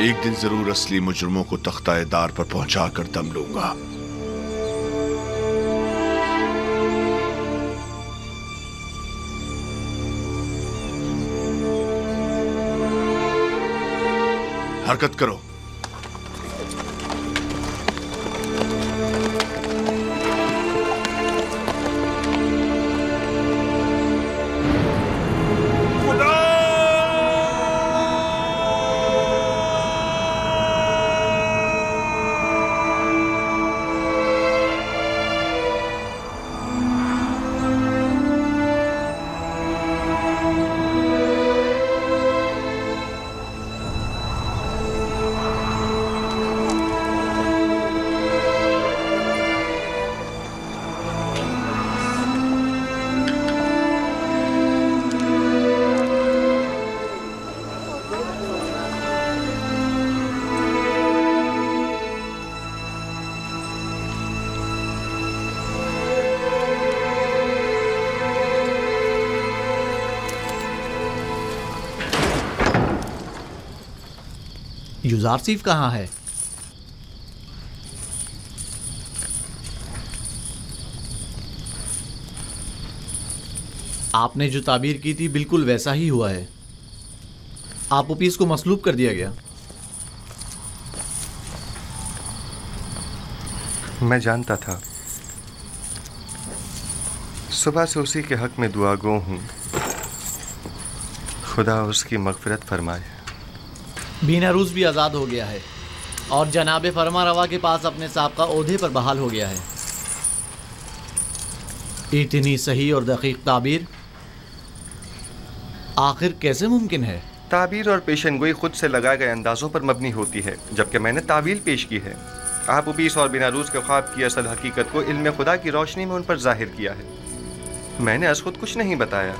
एक दिन जरूर असली मुजरिमों को तख्ता-ए-दार पर पहुंचा कर दम लूंगा। हरकत करो। युजारसीफ कहाँ है? आपने जो ताबीर की थी बिल्कुल वैसा ही हुआ है। आपूपीस को मसलूब कर दिया गया। मैं जानता था। सुबह से उसी के हक में दुआगो हूँ। खुदा उसकी मगफिरत फरमाए। बीनारूस भी आज़ाद हो गया है और जनाब फरमा रवा के पास अपने साबका ओहदे पर बहाल हो गया है। इतनी सही और दकीक ताबीर आखिर कैसे मुमकिन है? ताबीर और पेशनगोई खुद से लगाए गए अंदाजों पर मबनी होती है, जबकि मैंने तावील पेश की है। आपूपीस और बीनारूस के ख्वाब की असल हकीकत को इल्म खुदा की रोशनी में उन पर जाहिर किया है। मैंने अस खुद कुछ नहीं बताया।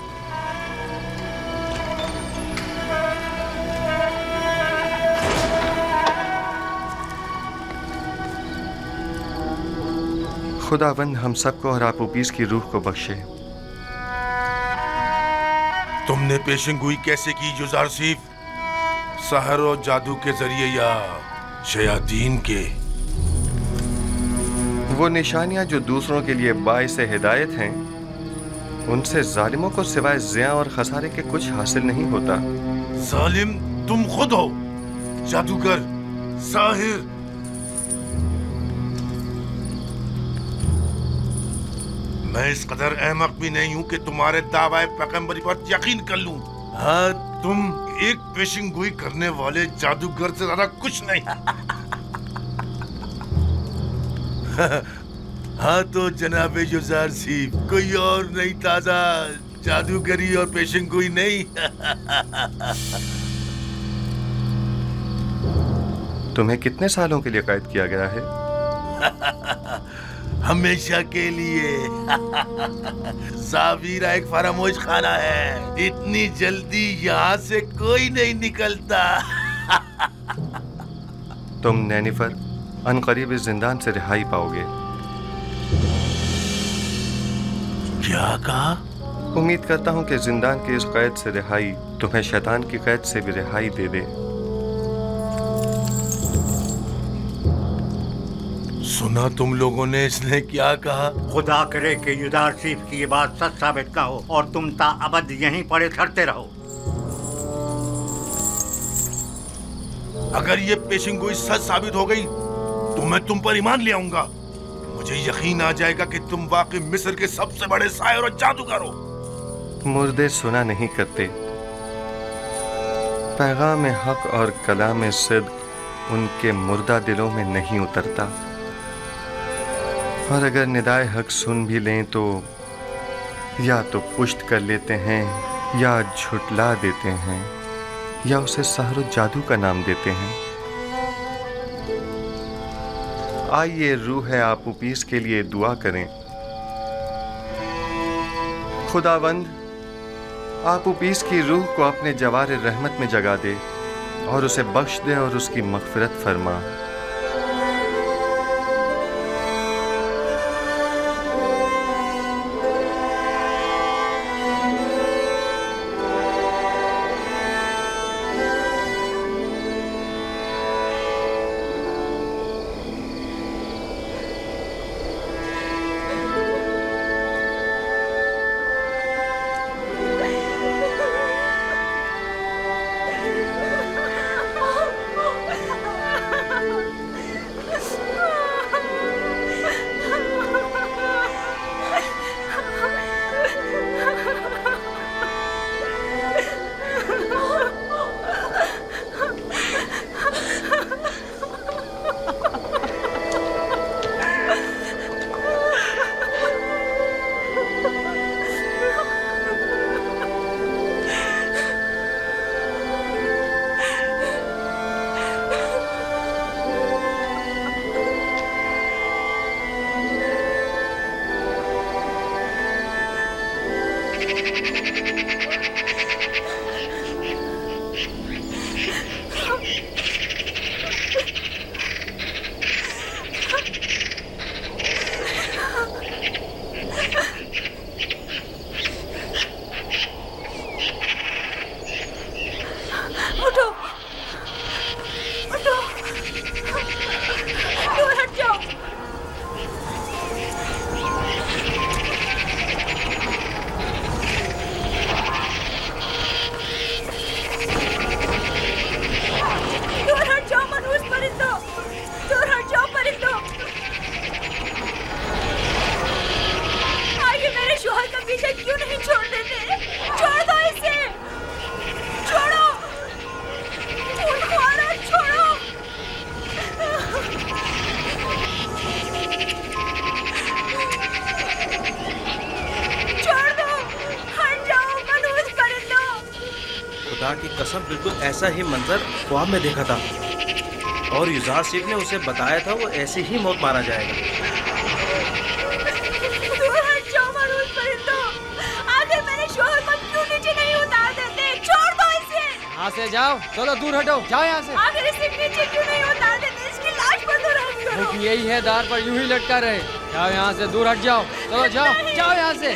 खुदावंद हम सबको और आपूपीस की रूह को बख्शे। तुमने पेशेंगोई कैसे की युजारसीफ? सहर और जादू के जरिए या शयातीन के? वो निशानियां जो दूसरों के लिए बाइस हिदायत हैं, उनसे जालिमों को सिवाय ज़िया और खसारे के कुछ हासिल नहीं होता। जालिम तुम खुद हो, जादूगर, साहिर। मैं इस कदर अहमक भी नहीं हूं कि तुम्हारे दावाए पैगंबरी पर यकीन कर लूं। हाँ, तुम एक पेशिंगोई करने वाले जादूगर से ज्यादा कुछ नहीं। हाँ तो जनाब युजारसीफ, कोई और नहीं, ताजा जादूगरी और पेशिंगोई नहीं। तुम्हें कितने सालों के लिए कैद किया गया है? हमेशा के लिए। ज़ावीरा एक फरामोश खाना है, इतनी जल्दी यहाँ से कोई नहीं निकलता। तुम नैनिफर अनकरीब इस जिंदान से रिहाई पाओगे। क्या कहा? उम्मीद करता हूँ कि जिंदान की इस कैद से रिहाई तुम्हें शैतान की कैद से भी रिहाई दे दे। सुना तुम लोगों ने इसने क्या कहा? खुदा करे कि युजारसीफ की ये बात सच साबित ना हो और तुम ताअबद यहीं पड़े सड़ते रहो। अगर ये पेशिंगोई सच साबित हो गई तो मैं तुम पर ईमान ले आऊंगा। मुझे यकीन आ जाएगा कि तुम वाकई मिस्र के सबसे बड़े साहिर और जादूगर हो। मुर्दे सुना नहीं करते। पैगाम हक और कलाम सिद्क उनके मुर्दा दिलों में नहीं उतरता, और अगर निदाए हक सुन भी लें तो या तो पुष्ट कर लेते हैं या झुटला देते हैं या उसे सहर जादू का नाम देते हैं। आइए रूह आपूपीस के लिए दुआ करें। खुदावंद आपूपीस की रूह को अपने जवार रहमत में जगा दे और उसे बख्श दे और उसकी मग़फ़िरत फरमा। कसम बिल्कुल ऐसा ही मंजर ख्वाब में देखा था और युजार शेख ने उसे बताया था वो ऐसे ही मौत मारा जाएगा। दूर हट जाओ मरूज परिंदो, आखिर मेरे शोहर को क्यों नीचे नहीं उतार देते? छोड़ दो इसे। यहाँ से जाओ, चलो दूर हटो, जाओ यहाँ से। आखिर इसे नीचे क्यों नहीं उतार देते? इसकी लाश पर तो रहम करो। क्योंकि यही है, दार पर यूं ही लटका रहे। जाओ यहाँ से, दूर हट जाओ, चलो जाओ, जाओ यहाँ से।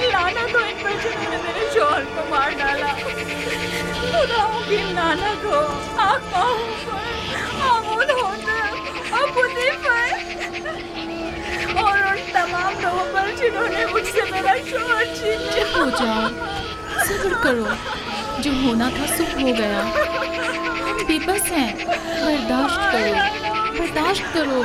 लाना तो इन पर जिन्होंने मेरे शोहर को मार डाला। खुदाओं की नाना को, आकाओं पर, आमूद होकर और खुदी पर और उन तमाम लोगों पर जिन्होंने मुझसे मेरा शोहर छीन लिया। हो जाओ, सब्र करो, जो होना था सो हो गया। हम बेबस हैं, बर्दाश्त करो, बर्दाश्त करो।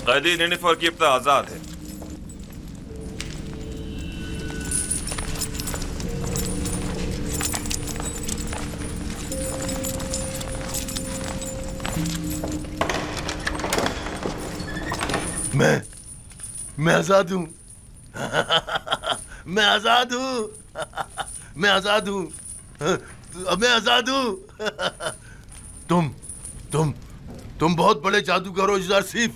कैदी निनिफर की इब्ता आजाद है। मैं आजाद हूं। मैं आजाद हूं। मैं आजाद हूं। मैं आजाद हूं। तुम बहुत बड़े जादूगर हो युजार सिफ।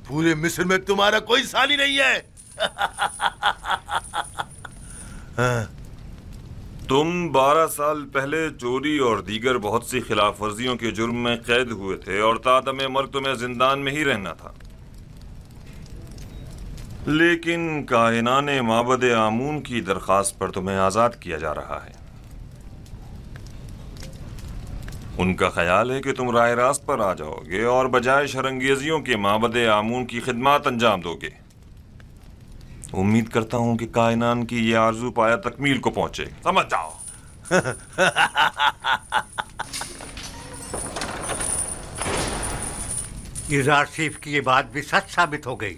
पूरे मिस्र में तुम्हारा कोई साली नहीं है। तुम 12 साल पहले चोरी और दीगर बहुत सी खिलाफ वर्जियों के जुर्म में कैद हुए थे और तादम मर्ग तुम्हें जिंदान में ही रहना था। लेकिन कायनाने माबद आमून की दरखास्त पर तुम्हें आजाद किया जा रहा है। उनका ख्याल है कि तुम राह रास्त पर आ जाओगे और बजाय शरंगेजियों के माबद आमून की खिदमत अंजाम दोगे। उम्मीद करता हूं कि कायनान की ये आरजू पाया तकमील को पहुंचे। समझ जाओ। युजार सिफ की ये बात भी सच साबित हो गई।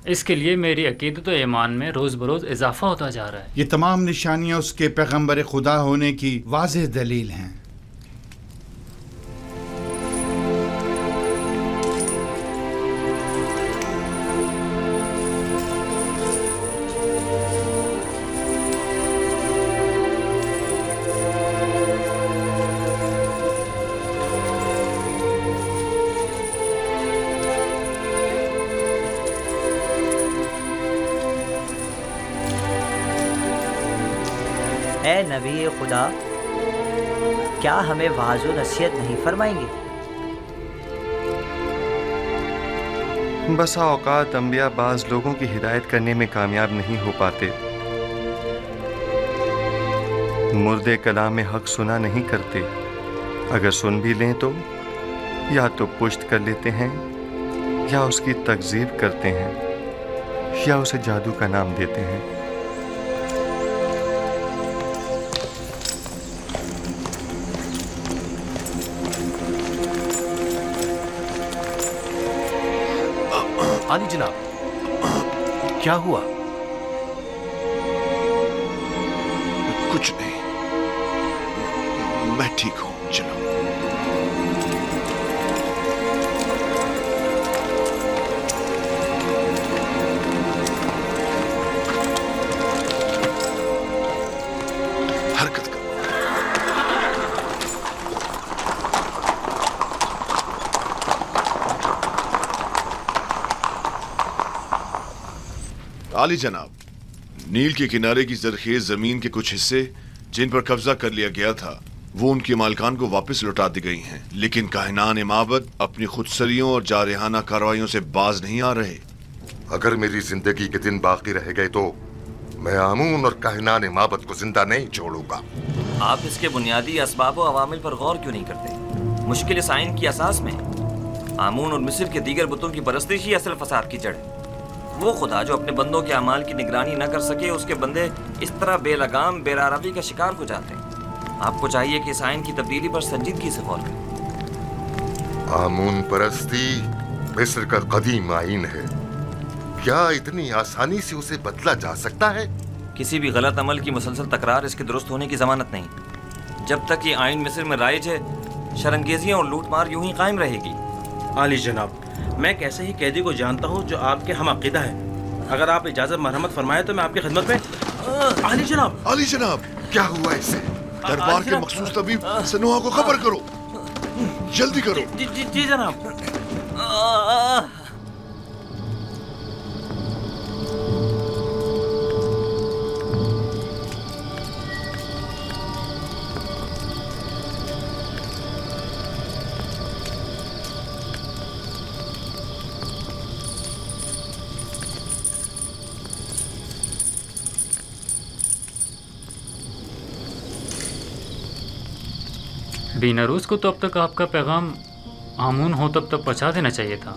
इसके लिए मेरी अकीदत और ईमान में रोज बरोज इजाफा होता जा रहा है। ये तमाम निशानियां उसके पैगंबर खुदा होने की वाज़ेह दलील हैं। ए नबी खुदा, क्या हमें वाज़ो नसीहत नहीं फरमाएंगे? बसा औकात अंबिया बाज लोगों की हिदायत करने में कामयाब नहीं हो पाते। मुर्दे कलाम हक सुना नहीं करते। अगर सुन भी लें तो या तो पुश्त कर लेते हैं या उसकी तकज़ीब करते हैं या उसे जादू का नाम देते हैं। आनी जनाब, क्या हुआ? कुछ नहीं, मैं ठीक हूं। चलो। हरकत करो। आली जनाब, नील के किनारे की जरखेज जमीन के कुछ हिस्से जिन पर कब्जा कर लिया गया था वो उनके मालिकान को वापस लौटा दी गई हैं, लेकिन काहिनान माबद अपनी खुदसरियों और जारहाना कार्रवाइयों से बाज नहीं आ रहे। अगर मेरी जिंदगी के दिन बाकी रह गए तो मैं आमून और काहिनान माबद को जिंदा नहीं छोड़ूंगा। आप इसके बुनियादी असबाब और अवामिल पर गौर क्यों नहीं करते? मुश्किल इस आइन की असास में आमून और मिस्र के दीगर बुतों की परस्तिश ही असल फसाद की जड़ है। वो खुदा जो अपने बंदों के अमाल की निगरानी न कर सके, उसके बंदे इस तरह बेलगाम बेरारवी का शिकार हो जाते हैं। आपको चाहिए कि इस आइन की तब्दीली पर संजीदगी से गौर करें। आमून परस्ती मिस्र का कदीम आइन है, क्या इतनी आसानी से उसे बदला जा सकता है? किसी भी गलत अमल की मुसलसल तकरार इसके दुरुस्त होने की जमानत नहीं। जब तक ये आइन मिस्र में राइज है, शरंगेजियां और लूटमार यूं ही कायम रहेगी। आली जनाब, मैं एक ऐसे ही कैदी को जानता हूँ जो आपके हम अकीदा है। अगर आप इजाजत मरहमत फरमाए तो मैं आपकी खिदमत में। आली जनाब, आली जनाब, क्या हुआ इसे? दरबार के मखसूस तबीब सनुआ को खबर करो, जल्दी करो। जी जनाब। बीनारूस को तो अब तक आपका पैगाम आमून हो तब तक पहुंचा देना चाहिए था,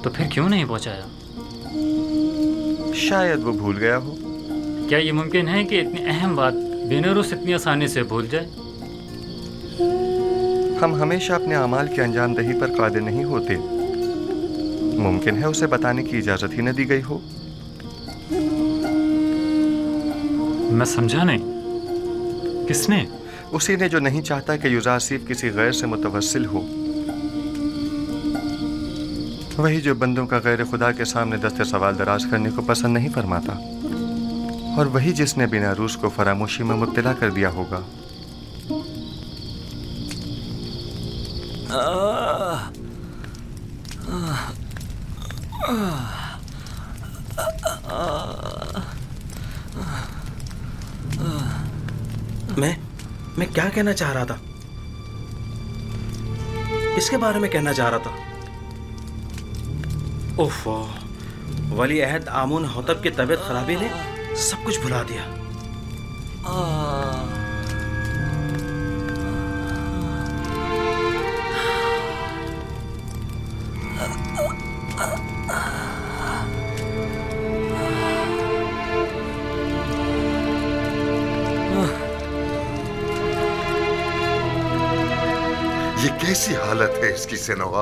तो फिर क्यों नहीं पहुंचाया? शायद वो भूल गया हो। क्या ये मुमकिन है कि इतनी अहम बात बीनारूस इतनी आसानी से भूल जाए? हम हमेशा अपने अमाल की अंजामदही पर कादिर नहीं होते। मुमकिन है उसे बताने की इजाजत ही न दी गई हो। मैं समझा नहीं, किसने? उसी ने जो नहीं चाहता कि युजासिफ किसी गैर से मुतवस्सिल हो। वही जो बंदों का गैर खुदा के सामने दस्ते सवाल दराज करने को पसंद नहीं फरमाता, और वही जिसने बीनारूस को फरामोशी में मुब्तला कर दिया होगा। मैं क्या कहना चाह रहा था? किसके बारे में कहना चाह रहा था? ओफो, वली अहद आमून होतब की तबीयत खराबी ने सब कुछ भुला दिया। ये कैसी हालत है इसकी सेनोवा?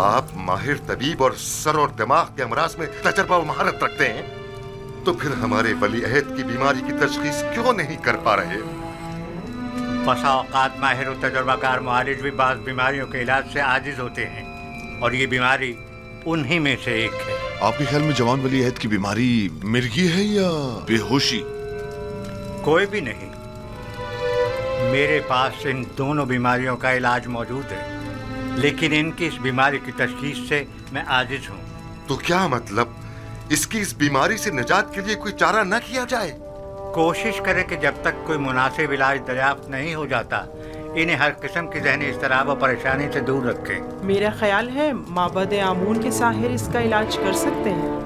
आप माहिर तबीब और सर और दिमाग के अमराज में तजर्बा और महारत रखते हैं, तो फिर हमारे वली अहद की बीमारी की तशखीस क्यों नहीं कर पा रहे? बसा औकात माहिर और तजर्बाकार मुआलिज भी बाज़ बीमारियों के इलाज से आजिज होते हैं, और ये बीमारी उन्हीं में से एक है। आपके ख्याल में जवान वली अहद की बीमारी मिर्गी है या बेहोशी? कोई भी नहीं, मेरे पास इन दोनों बीमारियों का इलाज मौजूद है, लेकिन इनकी इस बीमारी की तशखीस से मैं आजिज हूँ। तो क्या मतलब, इसकी इस बीमारी से निजात के लिए कोई चारा न किया जाए? कोशिश करें कि जब तक कोई मुनासिब इलाज दरियाफ्त नहीं हो जाता, इन्हें हर किस्म की ज़हनी इज़्तिराब और परेशानी से दूर रखें। मेरा ख्याल है माबद आमून के साहिर इसका इलाज कर सकते हैं।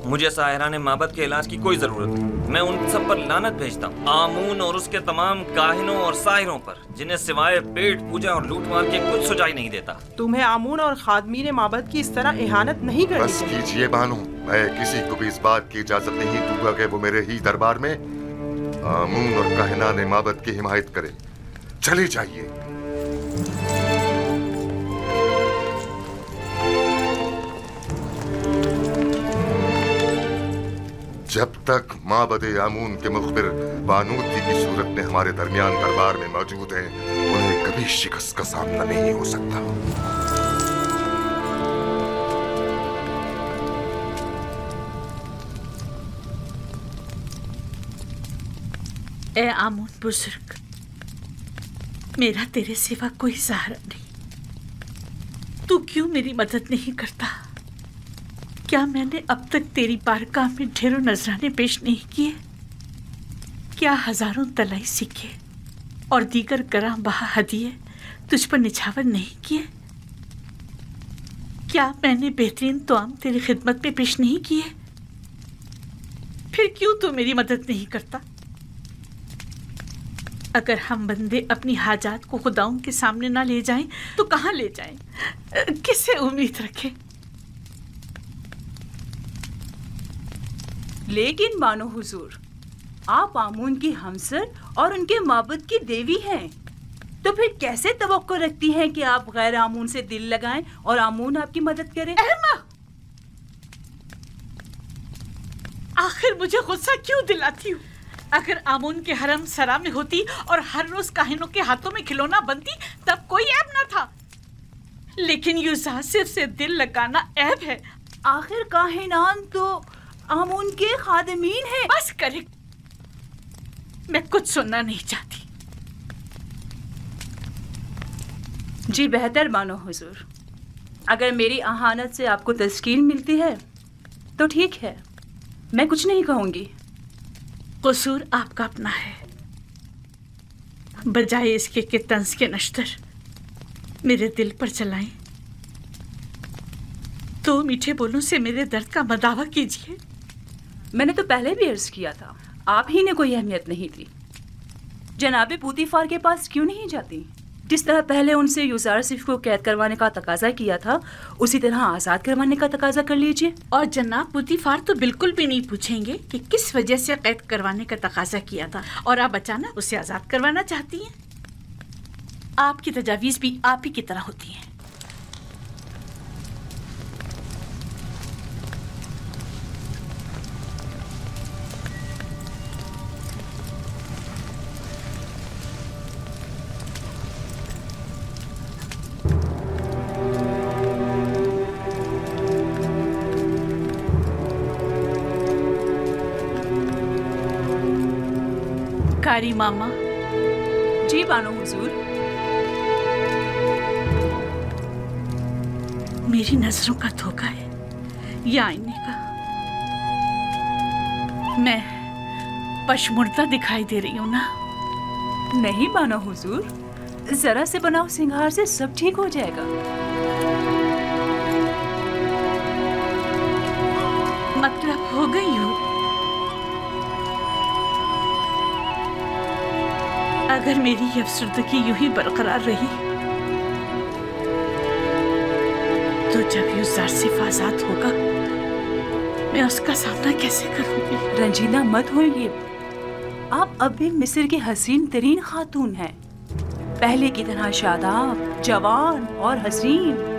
मुझे साहिराने माबद के इलाज की कोई जरूरत नहीं। मैं उन सब पर लानत भेजता हूँ, आमून और उसके तमाम काहिनों और साहिरों पर, जिन्हें सिवाय पेट पूजा और लूटमार के कुछ सुझाई नहीं देता। तुम्हें आमून और खादमीन माबद की इस तरह इहानत नहीं करनी बस कीजिए बानो, मैं किसी को भी इस बात की इजाजत नहीं दूंगा कि वो मेरे ही दरबार में आमून और काहिनान माबद की हिमायत करे। चले जाइए। जब तक माबद आमून के मुखबिर बानूती की सूरत में हमारे दरमियान दरबार में मौजूद हैं, उन्हें कभी शिकस्त का सामना नहीं हो सकता। ए आमून बुजुर्ग, मेरा तेरे सिवा कोई सहारा नहीं। तू क्यों मेरी मदद नहीं करता? क्या मैंने अब तक तेरी बारगाह में ढेरों नजराने पेश नहीं किए? क्या हजारों तलाई सिक्के और दीगर गराम बहा हदिये तुझ पर निछावर नहीं किए? क्या मैंने बेहतरीन तोआम तेरी खिदमत में पेश नहीं किए? फिर क्यों तू मेरी मदद नहीं करता? अगर हम बंदे अपनी हाजात को खुदाओं के सामने ना ले जाएं तो कहाँ ले जाएं? किससे उम्मीद रखें? लेकिन मानो हुजूर, आप आमून की हमसर और उनके माबूद की देवी हैं, तो फिर कैसे तवक्को रखती हैं कि आप गैर आमून से दिल लगाएं और आमून आपकी मदद करे? आखिर मुझे गुस्सा क्यों दिलाती हूँ? अगर आमून के हरम सरा में होती और हर रोज काहिनों के हाथों में खिलौना बनती तब कोई ऐब न था, लेकिन यूजासिफ से दिल लगाना ऐब है। आखिर काहिनान तो आमून के खादिमीन हैं। बस करे, मैं कुछ सुनना नहीं चाहती। जी बेहतर मानो हुजूर, अगर मेरी अहानत से आपको तस्कीन मिलती है तो ठीक है, मैं कुछ नहीं कहूंगी। कसूर आपका अपना है, बजाय इसके कि तंज के नश्तर मेरे दिल पर चलाएं, तो मीठे बोलों से मेरे दर्द का मदावा कीजिए। मैंने तो पहले भी अर्ज किया था, आप ही ने कोई अहमियत नहीं दी। जनाबे पूतीफार के पास क्यों नहीं जाती? जिस तरह पहले उनसे यूजासिफ को कैद करवाने का तकाजा किया था, उसी तरह आज़ाद करवाने का तकाजा कर लीजिए। और जनाब पूतीफार तो बिल्कुल भी नहीं पूछेंगे कि किस वजह से कैद करवाने का तकाजा किया था और आप अचानक उसे आज़ाद करवाना चाहती हैं। आपकी तजावीज़ भी आप ही की तरह होती हैं। कारी मामा। जी बानो हुजूर। मेरी नजरों का धोखा है या आईने का? मैं पशमुर्दा दिखाई दे रही हूँ ना? नहीं बानो हुजूर, जरा से बनाओ सिंगार से सब ठीक हो जाएगा। मतलब हो गई हूँ? अगर मेरी ये अफसरदगी यूं ही बरकरार रही तो जब यूजासिफ आजाद होगा मैं उसका सामना कैसे करूंगी? रंजीदा मत होइए, आप अब भी मिस्र की हसीन तरीन खातून हैं, पहले की तरह शादाब, जवान और हसीन।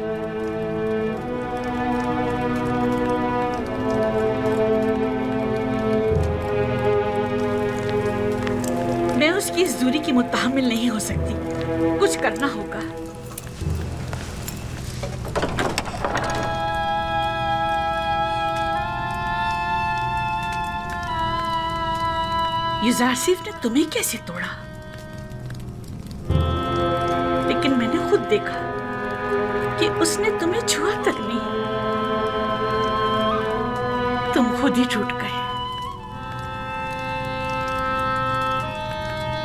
मैं उसकी इस दूरी की मुत्तहमिल नहीं हो सकती, कुछ करना होगा। यूजासिफ ने तुम्हें कैसे तोड़ा? लेकिन मैंने खुद देखा कि उसने तुम्हें छुआ तक नहीं। तुम खुद ही टूट गए,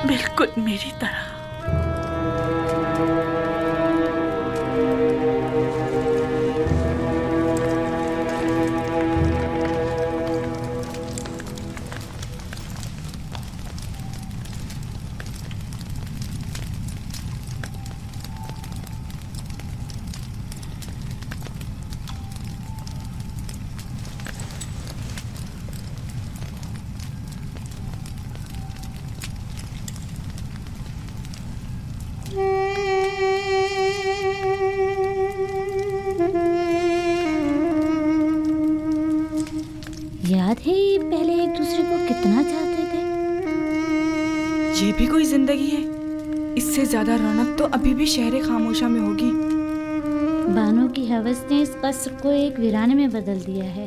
बिल्कुल मेरी तरह। भी कोई जिंदगी है? इससे ज्यादा रौनक तो अभी भी शहर खामोशा में होगी। बानो की हवस ने इस कस्र को एक वीराने में बदल दिया है।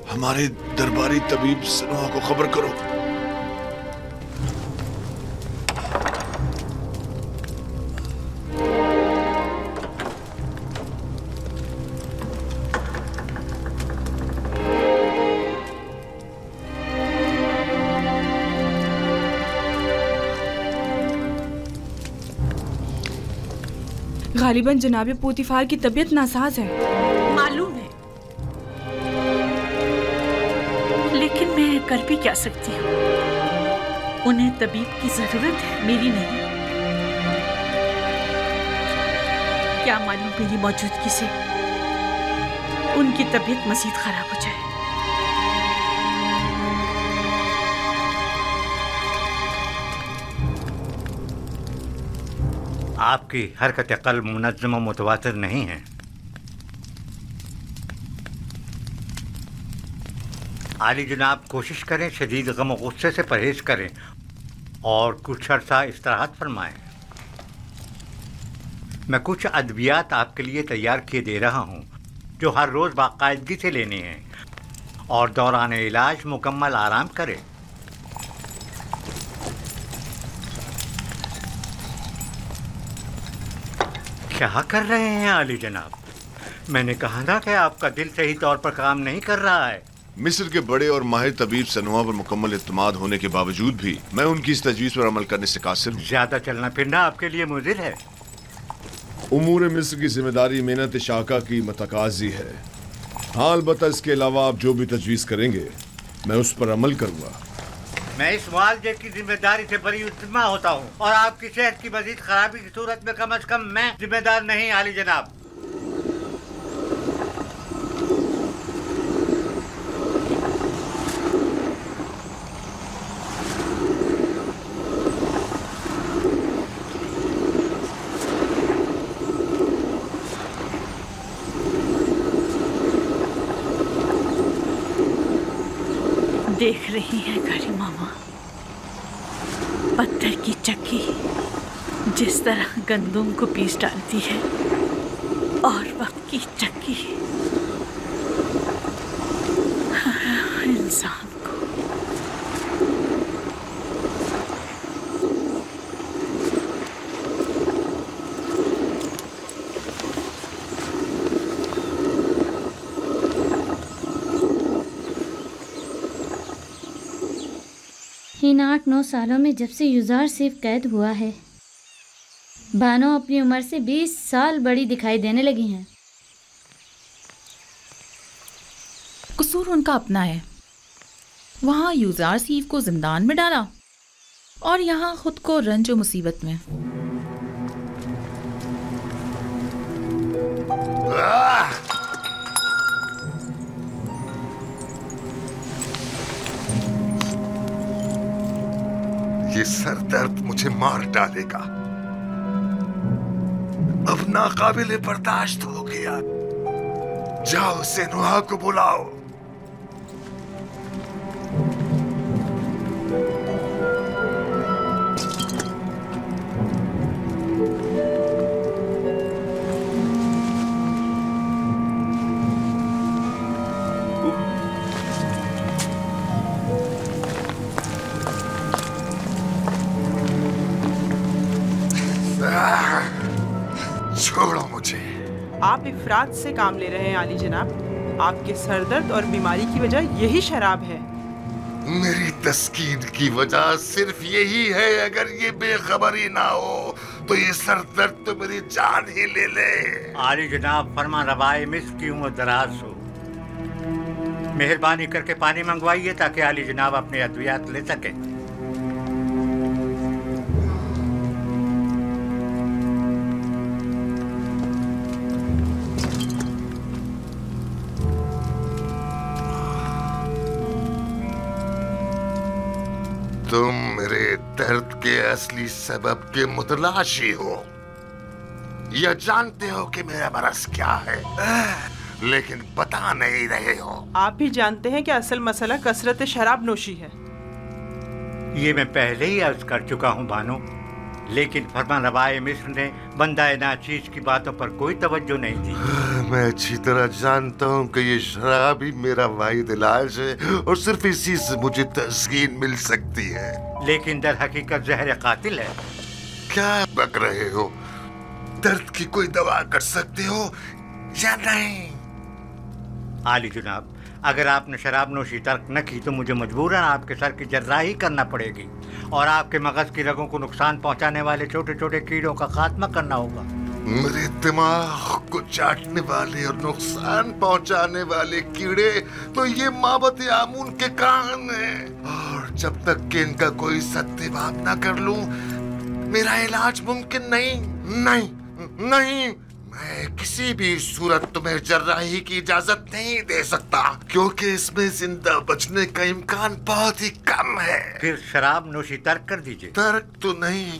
हमारे दरबारी तबीब सनोहा को खबर करो। गालिबन जनाब पोतीफार की तबीयत नासाज है। मालूम है, लेकिन मैं कर भी क्या सकती हूँ? उन्हें तबीब की जरूरत है, मेरी नहीं। क्या मालूम मेरी मौजूदगी से उनकी तबीयत मजीद खराब हो जाए। आपकी हरकत कल्ब मुनज़्ज़म व मुतवातिर नहीं है। आली जनाब, कोशिश करें शदीद गम और गुस्से से परहेज करें और कुछ अर्सा इस्तिराहत फरमाएं। मैं कुछ अद्वियात आपके लिए तैयार किए दे रहा हूँ जो हर रोज़ बाकायदगी से लेने हैं और दौरान इलाज मुकम्मल आराम करें। क्या कर रहे हैं आली जनाब? मैंने कहा ना कि आपका दिल सही तौर पर काम नहीं कर रहा है। मिस्र के बड़े और माहिर तबीब सनोहा पर मुकम्मल इत्मीनान होने के बावजूद भी मैं उनकी इस तजवीज़ पर अमल करने से कासिर हूँ। ज्यादा चलना फिरना आपके लिए मुज़िर है। उमूर मिस्र की जिम्मेदारी मेहनत शाका की मतकाजी है। हाँ, अलबत्ता इसके अलावा आप जो भी तजवीज़ करेंगे मैं उस पर अमल करूँगा। मैं इस मुआवजे की जिम्मेदारी से बरी उतमा होता हूँ और आपकी सेहत की मजीद खराबी की सूरत में कम से कम मैं जिम्मेदार नहीं आली जनाब। देख रही हैं गरी मामा, पत्थर की चक्की जिस तरह गंदुम को पीस डालती है और वक्त की चक्की इंसान को। इन 8-9 सालों में जब से युजार सिर्फ कैद हुआ है, बानो अपनी उम्र से 20 साल बड़ी दिखाई देने लगी हैं। कसूर उनका अपना है। वहाँ युजार सीफ को जिंदान में डाला और यहाँ खुद को रंज और मुसीबत में। ये सर दर्द मुझे मार डालेगा। अब नाकाबिले बर्दाश्त हो गया। जाओ सनोहा को बुलाओ। छोड़ो मुझे। आप इफरात से काम ले रहे हैं आली जनाब। आपके सरदर्द और बीमारी की वजह यही शराब है। मेरी तस्कीन की वजह सिर्फ यही है। अगर ये बेखबरी ना हो तो ये सरदर्द तो मेरी जान ही ले ले। आली जनाब, फरमा रवाए मिस्र की उम्र दराज हो। मेहरबानी करके पानी मंगवाइए ताकि आली जनाब अपने अद्वियात ले सके। असली सबब के मुतलाशी हो। यह जानते हो कि मेरा मरज क्या है, लेकिन बता नहीं रहे हो। आप भी जानते हैं कि असल मसला कसरत शराब नोशी है। ये मैं पहले ही अर्ज कर चुका हूँ बानो, लेकिन फरमानरवाए मिस्र ने बंदा नाचीज की बातों पर कोई तवज्जो नहीं दी। मैं अच्छी तरह जानता हूँ कि ये शराब ही मेरा वाहिद इलाज है और सिर्फ इसी से मुझे तस्कीन मिल सकती है। लेकिन दर हकीकत जहर कातिल है। क्या बक रहे हो? दर्द की कोई दवा कर सकते हो या नहीं? आली जुनाब, अगर आपने शराब नोशी तर्क न की तो मुझे मजबूरन आपके सर की जर्राही करना पड़ेगी और आपके मगज की रगों को नुकसान पहुंचाने वाले छोटे छोटे कीड़ों का खात्मा करना होगा। मेरे दिमाग को चाटने वाले और नुकसान पहुंचाने वाले कीड़े तो ये माबत आमून के कान हैं, और जब तक कि इनका कोई सत्यवाद न कर लूं मेरा इलाज मुमकिन नहीं। नहीं नहीं, मैं किसी भी सूरत तुम्हें जर्राही की इजाजत नहीं दे सकता, क्योंकि इसमें जिंदा बचने का इम्कान बहुत ही कम है। फिर शराब नोशी तर्क कर दीजिए। तर्क तो नहीं,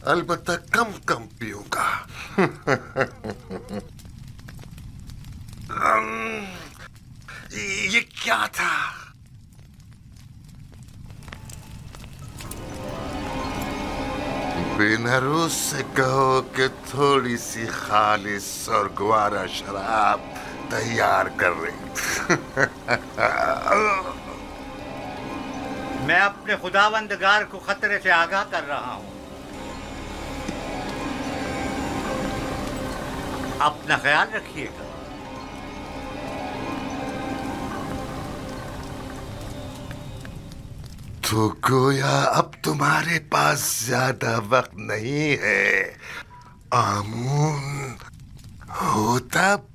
अलबत्ता कम कम पीऊंगा। ये क्या था? बेनारूस से कहो कि थोड़ी सी खालिस और ग्वारा शराब तैयार कर रही। मैं अपने खुदावंदगार को खतरे से आगाह कर रहा हूँ। अपना ख्याल रखिएगा। तो गोया अब तुम्हारे पास ज्यादा वक्त नहीं है आमून, हो तब।